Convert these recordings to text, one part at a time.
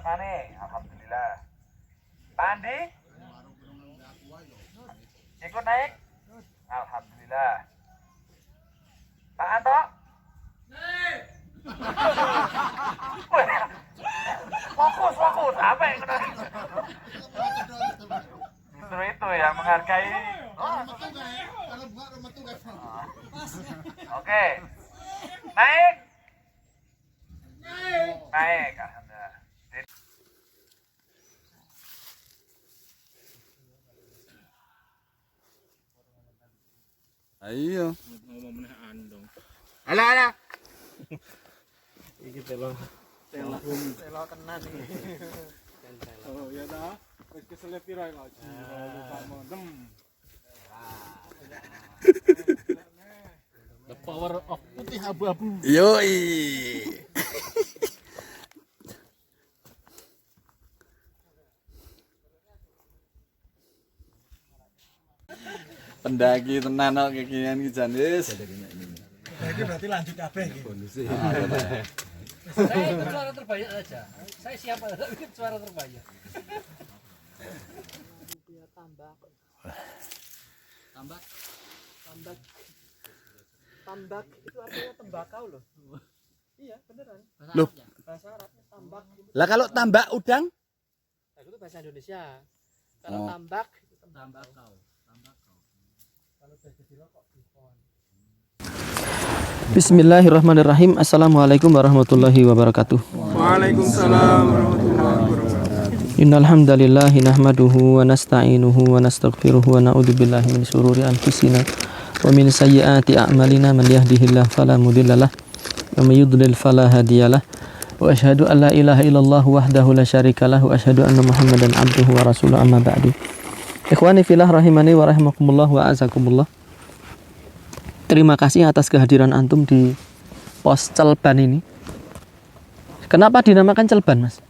mane, alhamdulillah. Pak Andi? Ikut naik? Alhamdulillah. Pak Anto? Naik. Fokus, apa yang kena? Justru itu yang menghargai. Oke. Naik. Naik, alhamdulillah. Ayo. Ngomong meneh andong. Alah. Iki telo tenan iki. Oh, ya dah. Wis keselip piro kok. Lupa modem. The power of putih abu-abu. Yoi. Pendaki tenan kok kekinian iki jan wis. Pendaki berarti lanjut kabeh iki. Saya ikut suara terbanyak aja. Saya siapa? Ikut suara terbanyak. Tambak itu artinya tembakau loh. Iya beneran. Loh. Bahasa Arabnya tambak. Lah kalau tambak udang? Nah, itu bahasa Indonesia. Kalau tambak itu tembakau. Kalau bahasa Jawa kok bifon. Bismillahirrahmanirrahim. Assalamualaikum warahmatullahi wabarakatuh. Waalaikumsalam warahmatullahi wabarakatuh. Innal hamdalillah nahmaduhu wa nasta'inuhu wa nastaghfiruhu wa na'udzubillahi min syururi anfusina wa min sayyiati a'malina man yahdihillahu fala mudhillalah wa may yudlil fala hadiyalah wa asyhadu an la ilaha illallah wahdahu la syarikalah wa asyhadu anna Muhammadan abduhu wa rasuluhu amma ba'du. Ikhwani fillah rahimani wa rahimakumullah wa azakumullah. Terima kasih atas kehadiran antum di pos Celban ini. Kenapa dinamakan Celban, Mas?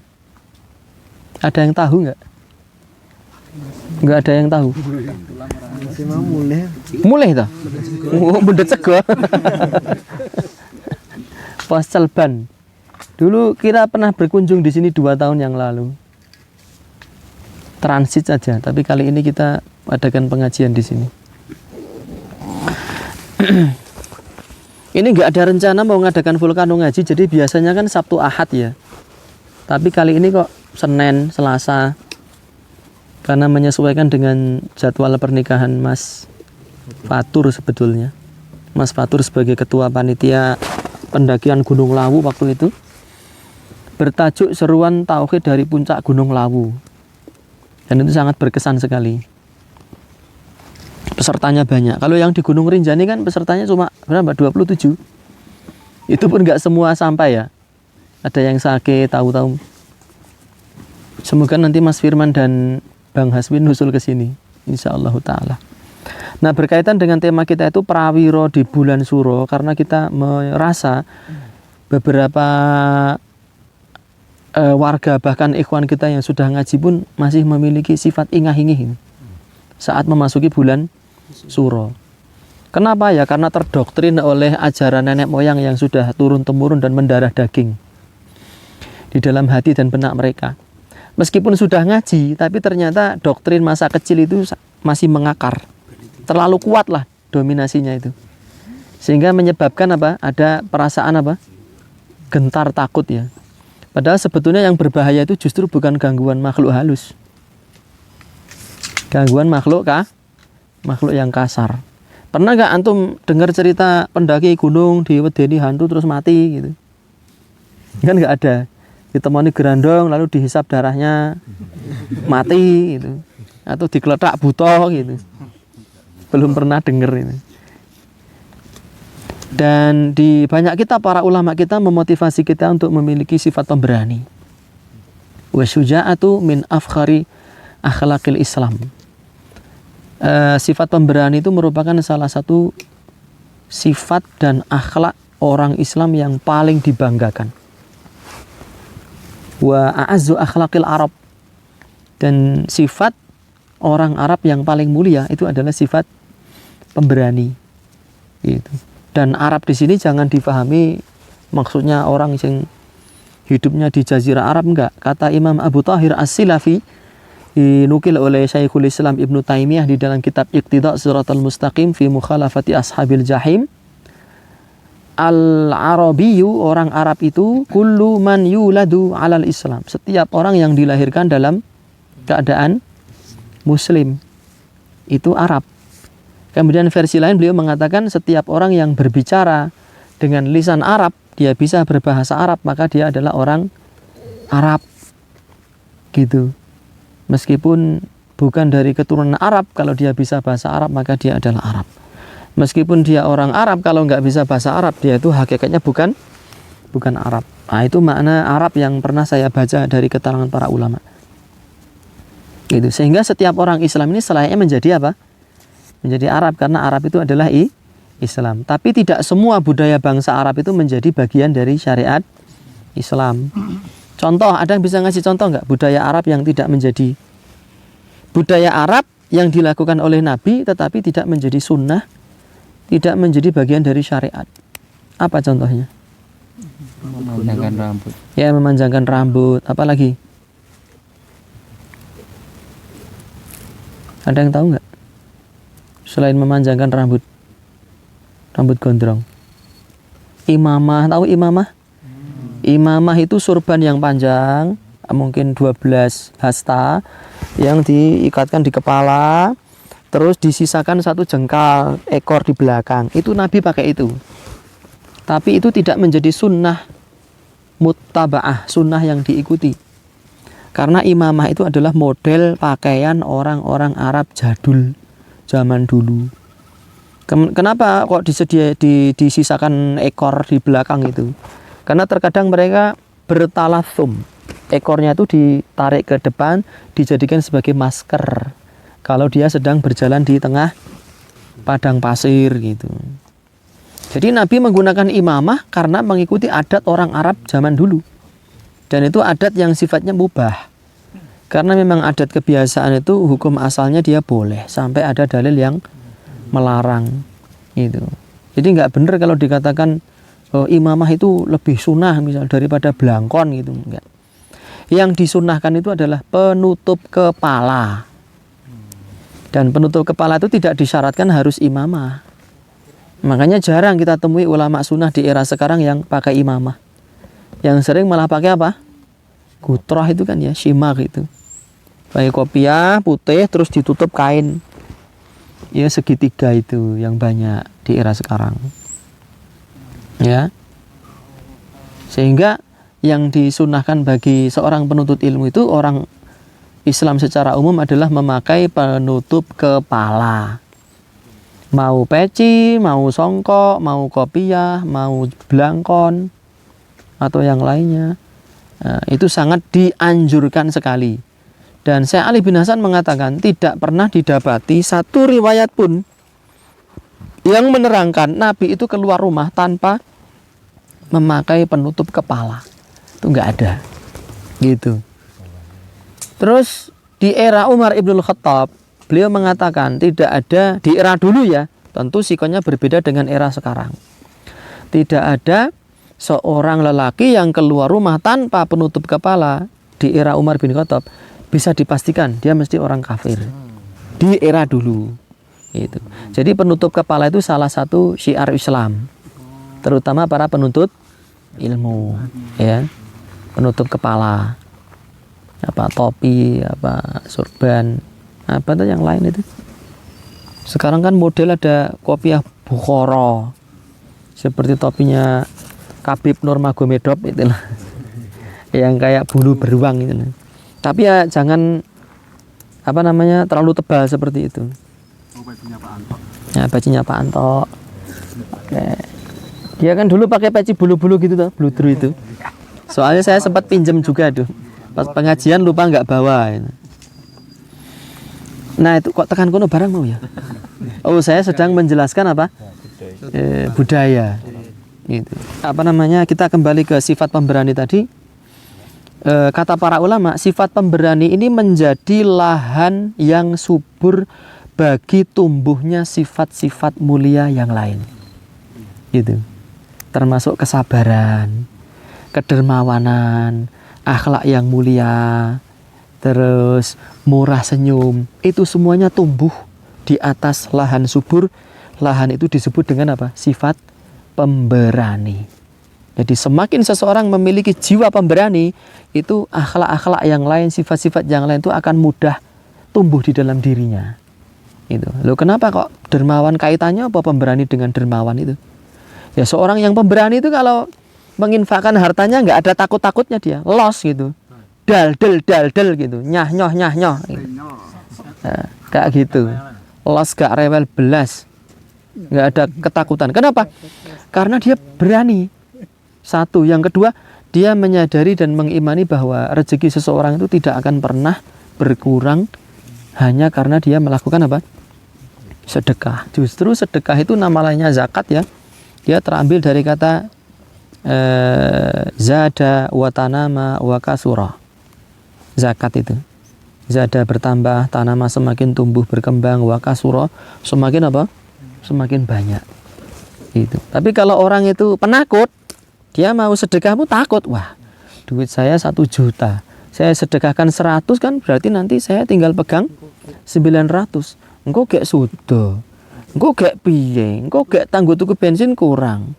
Ada yang tahu nggak? Nggak ada yang tahu. Masih mau mulai. Mulai toh? Oh, benda cego. Pos Celban. Dulu kita pernah berkunjung di sini 2 tahun yang lalu. Transit saja, tapi kali ini kita adakan pengajian di sini. Ini nggak ada rencana mau mengadakan vulkano ngaji, jadi biasanya kan Sabtu Ahad ya. Tapi kali ini kok Senin, Selasa, karena menyesuaikan dengan jadwal pernikahan Mas Fatur sebetulnya. Mas Fatur sebagai ketua panitia pendakian Gunung Lawu waktu itu bertajuk Seruan Tauhid dari Puncak Gunung Lawu. Dan itu sangat berkesan sekali. Pesertanya banyak. Kalau yang di Gunung Rinjani kan pesertanya cuma berapa? 27. Itu pun nggak semua sampai ya. Ada yang sakit, tahu-tahu. Semoga nanti Mas Firman dan Bang Haswin nusul ke sini, insyaallah taala. Nah, berkaitan dengan tema kita itu Prawiro di bulan Suro, karena kita merasa beberapa warga bahkan ikhwan kita yang sudah ngaji pun masih memiliki sifat ingah-ingih saat memasuki bulan Suro. Kenapa ya? Karena terdoktrin oleh ajaran nenek moyang yang sudah turun-temurun dan mendarah daging di dalam hati dan benak mereka. Meskipun sudah ngaji, tapi ternyata doktrin masa kecil itu masih mengakar. Terlalu kuat lah dominasinya itu. Sehingga menyebabkan apa? Ada perasaan apa? Gentar, takut ya. Padahal sebetulnya yang berbahaya itu justru bukan gangguan makhluk halus. Gangguan makhluk makhluk yang kasar. Pernah gak antum dengar cerita pendaki gunung diwedeni hantu terus mati gitu? Kan gak ada. Ditemani gerandong lalu dihisap darahnya mati gitu. Atau digeletak buta gitu. Belum pernah dengar ini. Dan di banyak kita para ulama kita memotivasi kita untuk memiliki sifat pemberani. Wa syuja'atu min afkhari akhlaqil Islam. Sifat pemberani itu merupakan salah satu sifat dan akhlak orang Islam yang paling dibanggakan. Wa a'azzu akhlaqil Arab, dan sifat orang Arab yang paling mulia itu adalah sifat pemberani. Gitu. Dan Arab di sini jangan difahami maksudnya orang yang hidupnya di Jazirah Arab, enggak. Kata Imam Abu Thahir As-Silafi, dinukil oleh Syekhul Islam Ibnu Taimiyah di dalam kitab Iqtida' Shiratal Mustaqim fi Mukhalafati Ashabil Jahim, Al-Arabiyyu, orang Arab itu, kullu man yuladu alal Islam, setiap orang yang dilahirkan dalam keadaan Muslim, itu Arab. Kemudian versi lain beliau mengatakan setiap orang yang berbicara dengan lisan Arab, dia bisa berbahasa Arab, maka dia adalah orang Arab. Gitu. Meskipun bukan dari keturunan Arab, kalau dia bisa bahasa Arab, maka dia adalah Arab. Meskipun dia orang Arab, kalau nggak bisa bahasa Arab, dia itu hakikatnya bukan Arab. Nah, itu makna Arab yang pernah saya baca dari keterangan para ulama. Gitu. Sehingga setiap orang Islam ini selayaknya menjadi apa? Menjadi Arab, karena Arab itu adalah Islam. Tapi tidak semua budaya bangsa Arab itu menjadi bagian dari syariat Islam. Contoh, ada yang bisa ngasih contoh nggak budaya Arab yang tidak menjadi budaya Arab yang dilakukan oleh Nabi tetapi tidak menjadi sunnah, tidak menjadi bagian dari syariat? Apa contohnya? Memanjangkan rambut. Ya, memanjangkan rambut. Apa lagi? Ada yang tahu nggak? Selain memanjangkan rambut gondrong. Imamah, tahu imamah? Imamah itu surban yang panjang, mungkin 12 hasta, yang diikatkan di kepala, terus disisakan satu jengkal ekor di belakang. Itu Nabi pakai itu. Tapi itu tidak menjadi sunnah muttaba'ah, sunnah yang diikuti. Karena imamah itu adalah model pakaian orang-orang Arab jadul zaman dulu. Kenapa kok disisakan ekor di belakang itu? Karena terkadang mereka bertalathum. Ekornya itu ditarik ke depan, dijadikan sebagai masker kalau dia sedang berjalan di tengah padang pasir gitu. Jadi Nabi menggunakan imamah karena mengikuti adat orang Arab zaman dulu. Dan itu adat yang sifatnya mubah. Karena memang adat kebiasaan itu hukum asalnya dia boleh sampai ada dalil yang melarang gitu. Jadi nggak benar kalau dikatakan imamah itu lebih sunnah misal daripada belangkon gitu, enggak. Yang disunahkan itu adalah penutup kepala. Dan penutup kepala itu tidak disyaratkan harus imamah. Makanya jarang kita temui ulama sunnah di era sekarang yang pakai imamah. Yang sering malah pakai apa? Kutroh itu kan ya, shimak itu. Pakai kopiah putih terus ditutup kain. Ya segitiga itu yang banyak di era sekarang. Ya. Sehingga yang disunahkan bagi seorang penuntut ilmu itu orang Islam secara umum adalah memakai penutup kepala. Mau peci, mau songkok, mau kopiah, mau belangkon atau yang lainnya. Nah, itu sangat dianjurkan sekali. Dan Syekh Ali bin Hasan mengatakan tidak pernah didapati satu riwayat pun yang menerangkan Nabi itu keluar rumah tanpa memakai penutup kepala. Itu enggak ada. Gitu. Terus di era Umar Ibnul Khattab, beliau mengatakan tidak ada, di era dulu ya, tentu sikonnya berbeda dengan era sekarang. Tidak ada seorang lelaki yang keluar rumah tanpa penutup kepala di era Umar bin Khattab, bisa dipastikan dia mesti orang kafir. Di era dulu. Gitu. Jadi penutup kepala itu salah satu syiar Islam. Terutama para penuntut ilmu, ya. Penutup kepala. Apa topi, apa sorban, apa tuh yang lain itu. Sekarang kan model ada kopiah Bukhara. Seperti topinya Khabib Nurmagomedov itulah. Yang kayak bulu beruang itu. Tapi ya jangan apa namanya terlalu tebal seperti itu. Oh, bajunya Pak Anto. Ya, bajunya Pak Anto. Oke. Dia kan dulu pakai peci bulu-bulu gitu tuh, bludru itu. Soalnya saya sempat pinjem juga tuh. Pas pengajian lupa nggak bawa. Nah itu kok tekan kono barang mau ya? Oh saya sedang menjelaskan apa? Budaya. Gitu. Apa namanya? Kita kembali ke sifat pemberani tadi. Kata para ulama, sifat pemberani ini menjadi lahan yang subur bagi tumbuhnya sifat-sifat mulia yang lain. Gitu. Termasuk kesabaran, kedermawanan, akhlak yang mulia, terus murah senyum, itu semuanya tumbuh di atas lahan subur. Lahan itu disebut dengan apa? Sifat pemberani. Jadi semakin seseorang memiliki jiwa pemberani, itu akhlak-akhlak yang lain, sifat-sifat yang lain itu akan mudah tumbuh di dalam dirinya. Itu. Loh, kenapa kok dermawan kaitannya apa pemberani dengan dermawan itu? Ya seorang yang pemberani itu kalau menginfakkan hartanya nggak ada takut-takutnya dia, los gitu. Dal gitu, nyah nyoh. Nah, kayak gitu. Los gak rewel belas. Nggak ada ketakutan. Kenapa? Karena dia berani. Satu, yang kedua, dia menyadari dan mengimani bahwa rezeki seseorang itu tidak akan pernah berkurang hanya karena dia melakukan apa? Sedekah. Justru sedekah itu nama lainnya zakat ya. Dia terambil dari kata zada wa tanama wa kasura. Zakat itu. Zada bertambah, tanama semakin tumbuh berkembang, wa kasura semakin apa? Semakin banyak. Itu. Tapi kalau orang itu penakut, dia mau sedekahmu takut. Wah, duit saya 1 juta. Saya sedekahkan 100 kan berarti nanti saya tinggal pegang 900. Engko gek sudo. Engko gek piye? Engko gek tanggo tuku bensin kurang.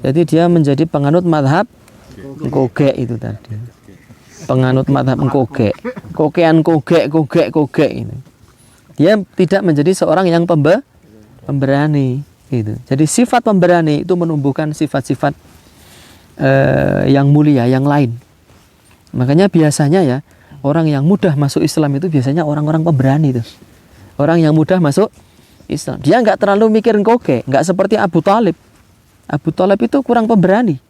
Jadi dia menjadi penganut madhab engko gek itu tadi. Penganut madhab engko gek. Kokean kogek ini. Dia tidak menjadi seorang yang pemberani gitu. Jadi sifat pemberani itu menumbuhkan sifat-sifat yang mulia, yang lain. Makanya biasanya ya orang yang mudah masuk Islam itu biasanya orang-orang pemberani itu. Orang yang mudah masuk Islam, dia nggak terlalu mikirin koke, nggak seperti Abu Thalib. Abu Thalib itu kurang pemberani.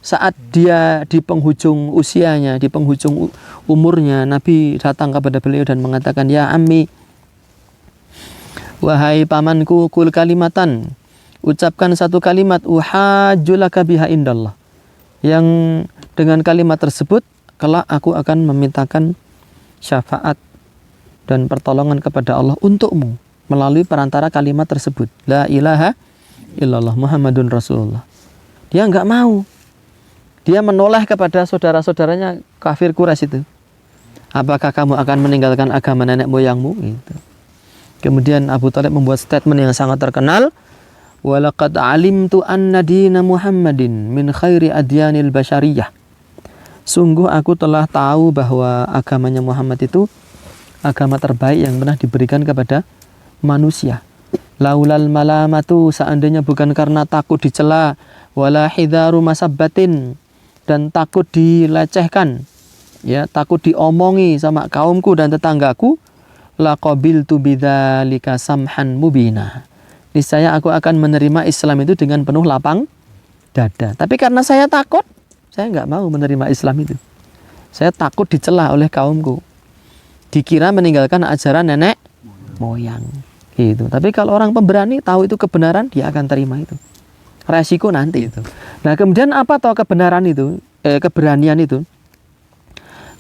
Saat dia di penghujung usianya, di penghujung umurnya, Nabi datang kepada beliau dan mengatakan, ya ammi, wahai pamanku, kul kalimatan, ucapkan satu kalimat, uhajjulaka biha indallah, yang dengan kalimat tersebut kelak aku akan memintakan syafaat dan pertolongan kepada Allah untukmu melalui perantara kalimat tersebut, la ilaha illallah Muhammadun Rasulullah. Dia nggak mau. Dia menoleh kepada saudara-saudaranya kafir Quraisy itu. Apakah kamu akan meninggalkan agama nenek moyangmu? Gitu. Kemudian Abu Thalib membuat statement yang sangat terkenal, walaqad alimtu anna dina Muhammadin min khairi adyanil basyariyah. Sungguh aku telah tahu bahwa agamanya Muhammad itu agama terbaik yang pernah diberikan kepada manusia. Laulal malamatu, seandainya bukan karena takut dicela, wala hidharu masabbatin, dan takut dilecehkan, ya, takut diomongi sama kaumku dan tetanggaku, laqabiltu bidzalika samhan mubina. Niscaya aku akan menerima Islam itu dengan penuh lapang dada. Tapi karena saya takut, saya nggak mau menerima Islam itu. Saya takut dicela oleh kaumku, dikira meninggalkan ajaran nenek moyang gitu. Tapi kalau orang pemberani tahu itu kebenaran, dia akan terima itu. Resiko nanti itu. Nah, kemudian apa toh kebenaran itu? Keberanian itu.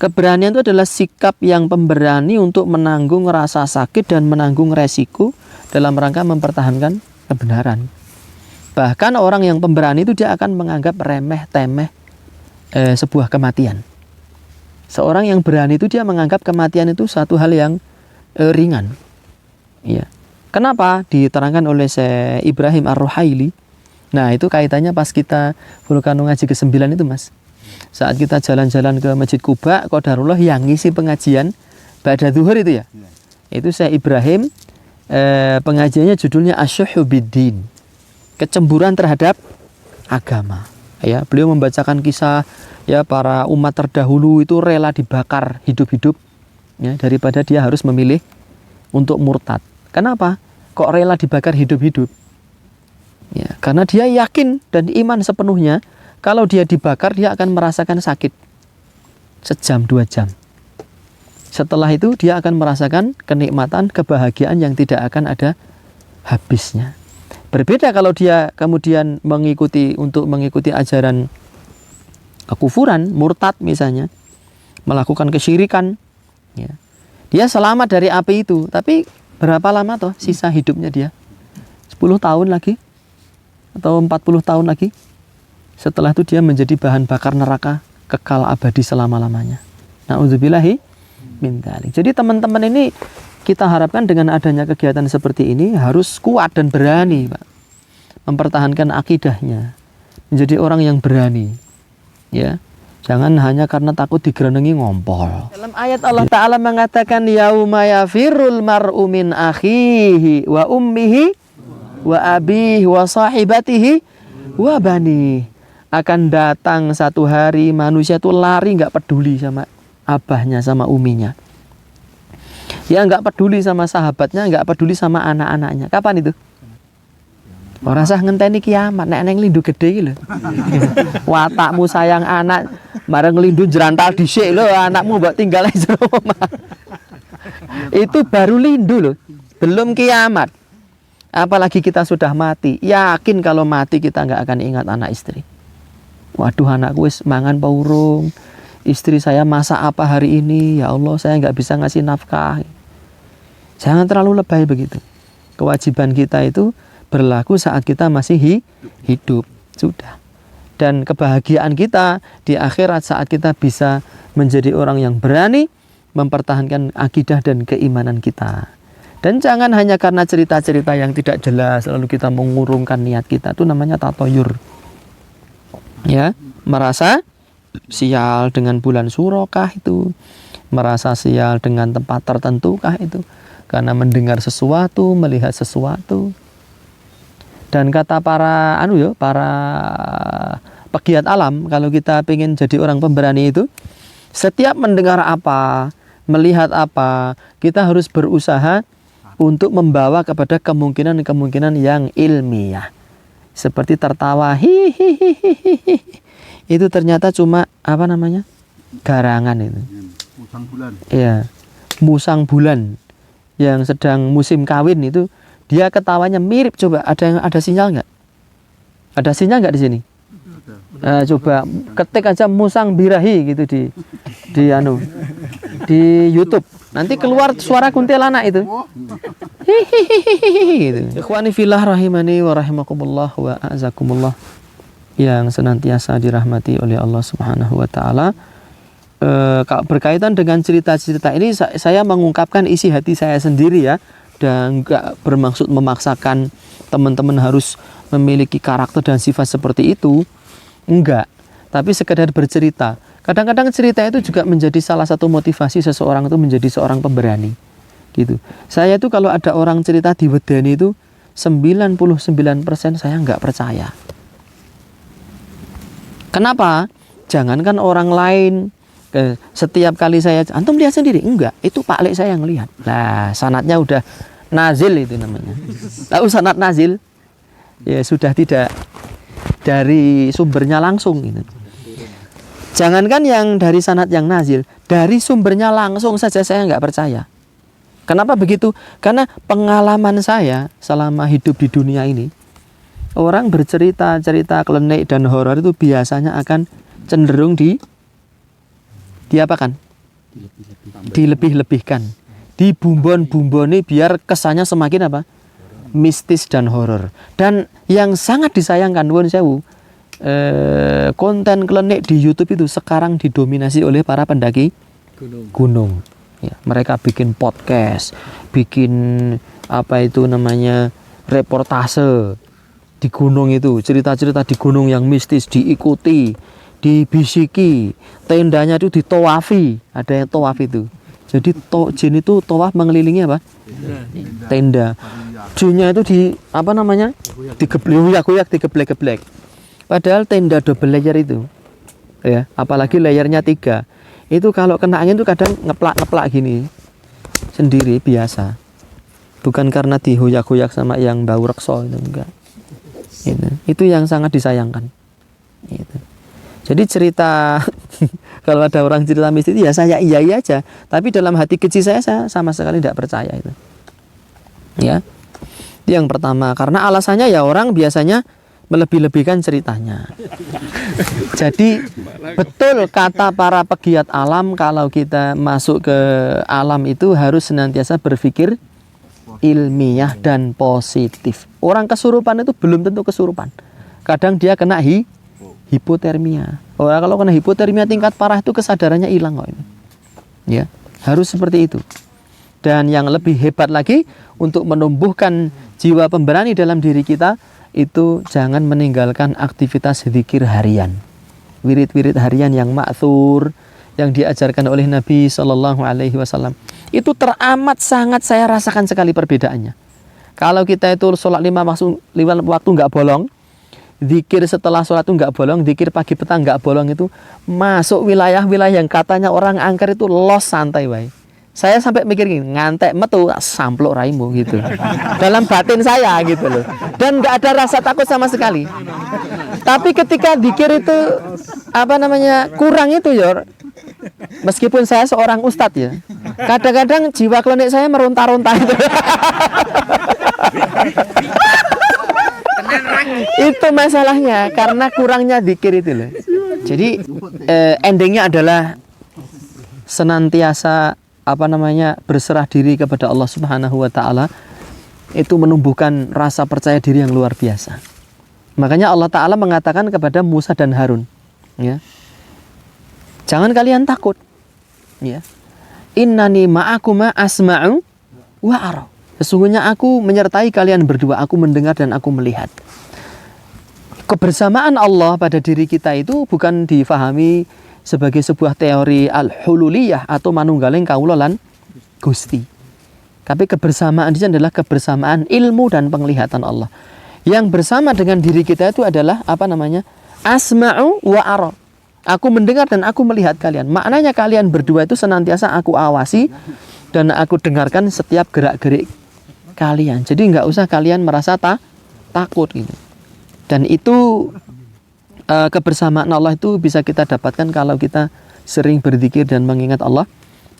Keberanian itu adalah sikap yang pemberani untuk menanggung rasa sakit dan menanggung resiko dalam rangka mempertahankan kebenaran. Bahkan orang yang pemberani itu dia akan menganggap remeh temeh sebuah kematian. Seorang yang berani itu dia menganggap kematian itu satu hal yang ringan. Iya. Kenapa? Diterangkan oleh Syekh Ibrahim Ar-Ruhaili. Nah, itu kaitannya pas kita vulkano ngaji ke-9 itu, Mas. Saat kita jalan-jalan ke Masjid Kuba, qadarullah yang ngisi pengajian ba'da zuhur itu ya. Itu Syekh Ibrahim, pengajiannya judulnya Asyuhu Biddin. Kecemburuan terhadap agama. Ya, beliau membacakan kisah ya para umat terdahulu itu rela dibakar hidup-hidup ya, daripada dia harus memilih untuk murtad. Kenapa? Kok rela dibakar hidup-hidup? Ya, karena dia yakin dan iman sepenuhnya kalau dia dibakar dia akan merasakan sakit sejam 2 jam. Setelah itu dia akan merasakan kenikmatan, kebahagiaan yang tidak akan ada habisnya. Berbeda kalau dia kemudian mengikuti ajaran kekufuran, murtad misalnya, melakukan kesyirikan, ya. Dia selamat dari api itu, tapi berapa lama toh sisa hidupnya dia? 10 tahun lagi? Atau 40 tahun lagi? Setelah itu dia menjadi bahan bakar neraka kekal abadi selama-lamanya. Na'udzubillahi min dzalik. Jadi teman-teman ini kita harapkan dengan adanya kegiatan seperti ini harus kuat dan berani, Pak. Mempertahankan akidahnya. Menjadi orang yang berani. Ya. Jangan hanya karena takut digerenengi ngompol. Dalam ayat Allah Ta'ala mengatakan yauma yafirul mar'u min akhihi wa ummihi wa abihi wa sahibatihi wa bani. Akan datang satu hari manusia itu lari nggak peduli sama abahnya, sama uminya. Ya nggak peduli sama sahabatnya, nggak peduli sama anak-anaknya. Kapan itu? Orang sah ngenteni kiamat, nek neng lindu gede iki lho. Watakmu sayang anak, marang lindu jerantal dhisik lho, anakmu mbok tinggal ae jero omah. Itu baru lindu loh, belum kiamat. Apalagi kita sudah mati, yakin kalau mati kita nggak akan ingat anak istri. Waduh, anakku wis mangan apa urung? Istri saya masak apa hari ini? Ya Allah, saya nggak bisa ngasih nafkah. Jangan terlalu lebay begitu. Kewajiban kita itu berlaku saat kita masih hidup. Sudah. Dan kebahagiaan kita di akhirat saat kita bisa menjadi orang yang berani mempertahankan akidah dan keimanan kita. Dan jangan hanya karena cerita-cerita yang tidak jelas lalu kita mengurungkan niat kita. Itu namanya tatoyur. Ya, merasa sial dengan bulan surokah itu, merasa sial dengan tempat tertentu kah itu, karena mendengar sesuatu, melihat sesuatu. Dan kata para para pegiat alam, kalau kita ingin jadi orang pemberani itu, setiap mendengar apa, melihat apa, kita harus berusaha untuk membawa kepada kemungkinan-kemungkinan yang ilmiah. Seperti tertawa hihihihihi. Itu ternyata cuma apa namanya? Garangan itu. Musang bulan. Iya. Musang bulan yang sedang musim kawin itu, dia ketawanya mirip. Coba ada sinyal nggak? Ada sinyal nggak di sini? Nah, coba ketik aja musang birahi gitu di YouTube. Nanti keluar suara kuntilanak itu. Hihihihi gitu. Ikhwani fillah rahimani wa rahimakumullah wa a'azakumullah yang senantiasa dirahmati oleh Allah Subhanahu wa taala. Berkaitan dengan cerita-cerita ini saya mengungkapkan isi hati saya sendiri ya, dan enggak bermaksud memaksakan teman-teman harus memiliki karakter dan sifat seperti itu. Enggak, tapi sekedar bercerita. Kadang-kadang cerita itu juga menjadi salah satu motivasi seseorang itu menjadi seorang pemberani. Gitu. Saya itu kalau ada orang cerita di wedani itu 99% saya nggak percaya. Kenapa? Jangankan orang lain, setiap kali saya, antum lihat sendiri, enggak, itu Pak Lek saya yang lihat. Nah, sanadnya udah nazil itu namanya. Tahu sanad nazil? Ya sudah tidak dari sumbernya langsung gitu. Jangankan yang dari sanad yang nazil, dari sumbernya langsung saja saya nggak percaya. Kenapa begitu? Karena pengalaman saya selama hidup di dunia ini, orang bercerita-cerita klenik dan horor itu biasanya akan cenderung diapakan? Dilebih-lebihkan, dibumbon-bumboni biar kesannya semakin apa? Mistis dan horor. Dan yang sangat disayangkan, nuwun sewu, konten klenik di YouTube itu sekarang didominasi oleh para pendaki gunung. Ya, mereka bikin podcast, bikin apa itu namanya reportase di gunung itu, cerita-cerita di gunung yang mistis, diikuti, dibisiki, tendanya itu ditowafi, ada yang towaf itu. Jadi jin itu towaf mengelilingi apa? Tenda. Jinnya itu di apa namanya? Digeblek-geblek, digeblek-geblek. Padahal tenda double layer itu, ya, apalagi layernya 3, itu kalau kena angin itu kadang ngeplak-ngeplak gini sendiri biasa. Bukan karena dihoyak-hoyak sama yang bau rekso itu, enggak. Itu yang sangat disayangkan. Gitu. Jadi cerita kalau ada orang cerita mistis ya saya iya aja, tapi dalam hati kecil saya sama sekali tidak percaya itu. Ya. Itu yang pertama, karena alasannya ya orang biasanya melebih-lebihkan ceritanya. Jadi betul kata para pegiat alam, kalau kita masuk ke alam itu harus senantiasa berpikir ilmiah dan positif. Orang kesurupan itu belum tentu kesurupan. Kadang dia kena hipotermia. Oh, kalau kena hipotermia tingkat parah itu kesadarannya hilang kok ini. Ya, harus seperti itu. Dan yang lebih hebat lagi, untuk menumbuhkan jiwa pemberani dalam diri kita, itu jangan meninggalkan aktivitas zikir harian. Wirid-wirid harian yang ma'thur, yang diajarkan oleh Nabi Shallallahu Alaihi Wasallam. Itu teramat sangat saya rasakan sekali perbedaannya. Kalau kita itu sholat 5 waktu nggak bolong, zikir setelah sholat itu nggak bolong, zikir pagi petang nggak bolong, itu masuk wilayah-wilayah yang katanya orang angker itu los santai wae. Saya sampai mikir gini, ngantek metu samplok raimu gitu. Dalam batin saya gitu loh. Dan nggak ada rasa takut sama sekali. Tapi ketika zikir itu kurang itu ya. Meskipun saya seorang ustadz ya, kadang-kadang jiwa klinik saya meronta-ronta itu. Itu masalahnya karena kurangnya zikir itu loh. Jadi endingnya adalah senantiasa berserah diri kepada Allah Subhanahu wa taala, itu menumbuhkan rasa percaya diri yang luar biasa. Makanya Allah taala mengatakan kepada Musa dan Harun, ya. Jangan kalian takut, ya. Innani ma'akuma asma'u wa ara. Sesungguhnya aku menyertai kalian berdua, aku mendengar dan aku melihat. Kebersamaan Allah pada diri kita itu bukan difahami sebagai sebuah teori al-hululiyah atau manunggaling kaula lan Gusti. Tapi kebersamaan di sini adalah kebersamaan ilmu dan penglihatan Allah. Yang bersama dengan diri kita itu adalah asma'u wa ara. Aku mendengar dan aku melihat kalian. Maknanya kalian berdua itu senantiasa aku awasi dan aku dengarkan setiap gerak-gerik kalian. Jadi nggak usah kalian merasa takut gitu. Dan itu kebersamaan Allah itu bisa kita dapatkan kalau kita sering berzikir dan mengingat Allah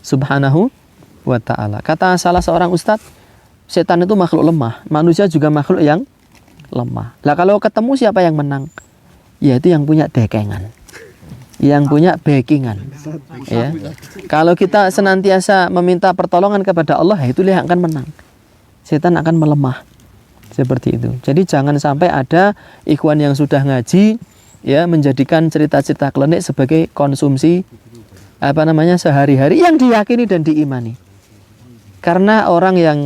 Subhanahu wa ta'ala. Kata salah seorang ustadz, setan itu makhluk lemah, manusia juga makhluk yang lemah. Lah kalau ketemu siapa yang menang? Yaitu yang punya dekengan, yang punya backingan, ya. Kalau kita senantiasa meminta pertolongan kepada Allah, itulah yang akan menang. Setan akan melemah. Seperti itu. Jadi jangan sampai ada ikhwan yang sudah ngaji, ya, menjadikan cerita-cerita klinik sebagai konsumsi sehari-hari yang diyakini dan diimani. Karena orang yang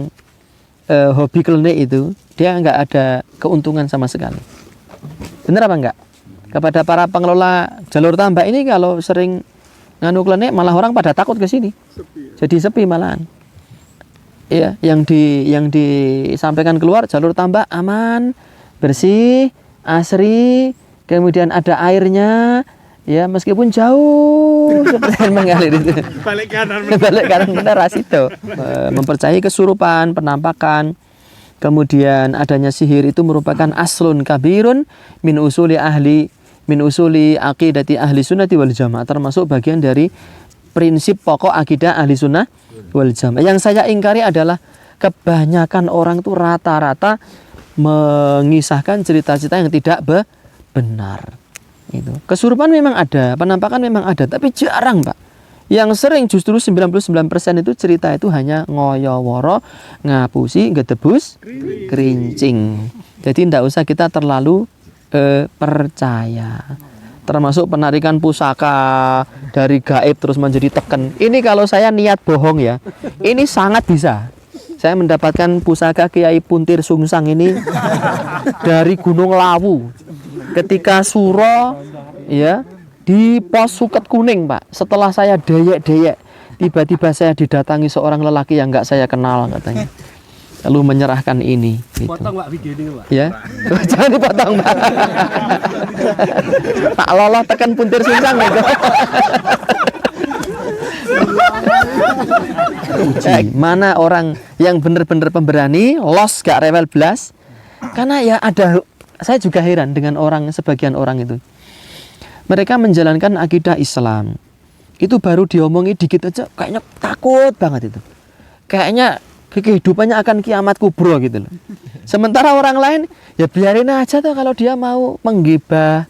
hobi klinik itu, dia nggak ada keuntungan sama sekali. Benar apa enggak? Kepada para pengelola jalur tambak ini, kalau sering nganu klinik, malah orang pada takut ke sini. Jadi sepi malahan. Ya, yang disampaikan keluar, jalur tambak aman, bersih, asri, kemudian ada airnya, ya, meskipun jauh seperti mengalir itu. Balik kanan benar itu. Mempercayai kesurupan, penampakan, kemudian adanya sihir itu merupakan aslun kabirun min usuli aqidati ahli sunnati wal jamaah, termasuk bagian dari prinsip pokok akidah ahli sunnah wal jamaah. Yang saya ingkari adalah kebanyakan orang itu rata-rata mengisahkan cerita-cerita yang tidak benar. Itu. Kesurupan memang ada, penampakan memang ada, tapi jarang, Pak. Yang sering justru 99% itu cerita itu hanya ngoyo-woro, ngapusi, gedebus, kerincing. Jadi tidak usah kita terlalu percaya. Termasuk penarikan pusaka dari gaib terus menjadi teken. Ini kalau saya niat bohong ya, ini sangat bisa. Saya mendapatkan pusaka Kiai Puntir Sungsang ini dari Gunung Lawu. Ketika suro, ya, di pos Suket Kuning, Pak. Setelah saya deyek-deyek, tiba-tiba saya didatangi seorang lelaki yang nggak saya kenal katanya. Lalu menyerahkan ini. Gitu. Potong Pak video ini Pak. Ya, jangan dipotong Pak. Tak lolos tekan Puntir Sungsang gitu. Mana orang yang benar-benar pemberani, los gak rewel belas. Karena ya ada, saya juga heran dengan sebagian orang itu. Mereka menjalankan akidah Islam. Itu baru diomongi dikit aja kayaknya takut banget itu. Kayaknya kehidupannya akan kiamat kubro gitu loh. Sementara orang lain ya biarin aja tuh, kalau dia mau menggibah,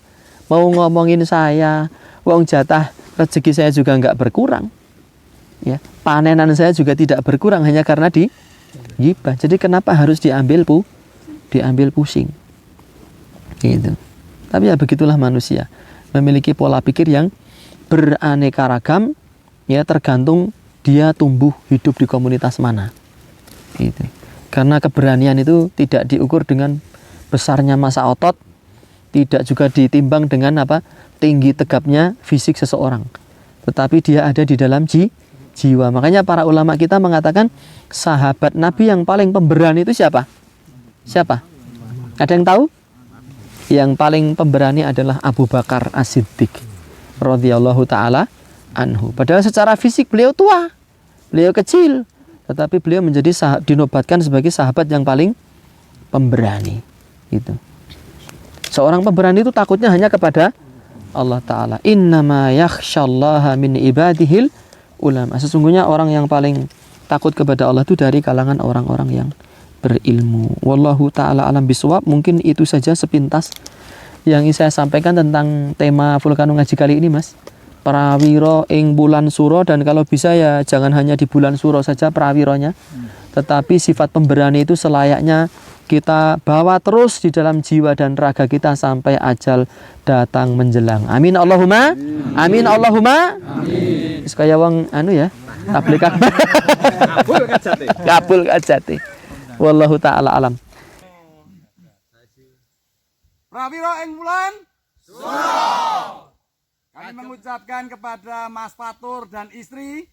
mau ngomongin saya, wong jatah rezeki saya juga nggak berkurang. Ya, panenan saya juga tidak berkurang hanya karena digibah. Jadi kenapa harus diambil pusing? Gitu. Tapi ya begitulah manusia. memiliki pola pikir yang beraneka ragam, ya tergantung dia tumbuh hidup di komunitas mana. Gitu. Karena keberanian itu tidak diukur dengan besarnya massa otot, tidak juga ditimbang dengan tinggi tegapnya fisik seseorang, tetapi dia ada di dalam jiwa. Makanya para ulama kita mengatakan sahabat Nabi yang paling pemberani itu siapa? Siapa? Ada yang tahu? Yang paling pemberani adalah Abu Bakar As-Siddiq radhiyallahu taala anhu. Padahal secara fisik beliau tua, beliau kecil, tetapi beliau menjadi dinobatkan sebagai sahabat yang paling pemberani. Gitu. Seorang pemberani itu takutnya hanya kepada Allah Ta'ala. Innama yakhsyallaha min ibadihil ulama. Sesungguhnya orang yang paling takut kepada Allah itu dari kalangan orang-orang yang berilmu. Wallahu Ta'ala alam biswab. Mungkin itu saja sepintas yang ingin saya sampaikan tentang tema Vulkanu ngaji kali ini, Mas. Prawiro ing bulan suro, dan kalau bisa ya jangan hanya di bulan suro saja prawironya, tetapi sifat pemberani itu selayaknya kita bawa terus di dalam jiwa dan raga kita sampai ajal datang menjelang. Amin Allahumma. Amin Allahumma. Amin. Sekaya wong ya, tablik akbar. Kabul kajati. Wallahu taala alam. Prawiro ing bulan Suro. Kami mengucapkan kepada Mas Fatur dan istri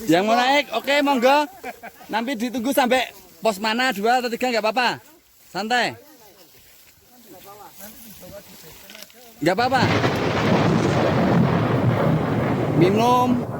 Yang mau naik, oke monggo. Nanti ditunggu sampai pos mana 2 atau 3 nggak apa-apa. Santai. Nggak apa-apa. Minum.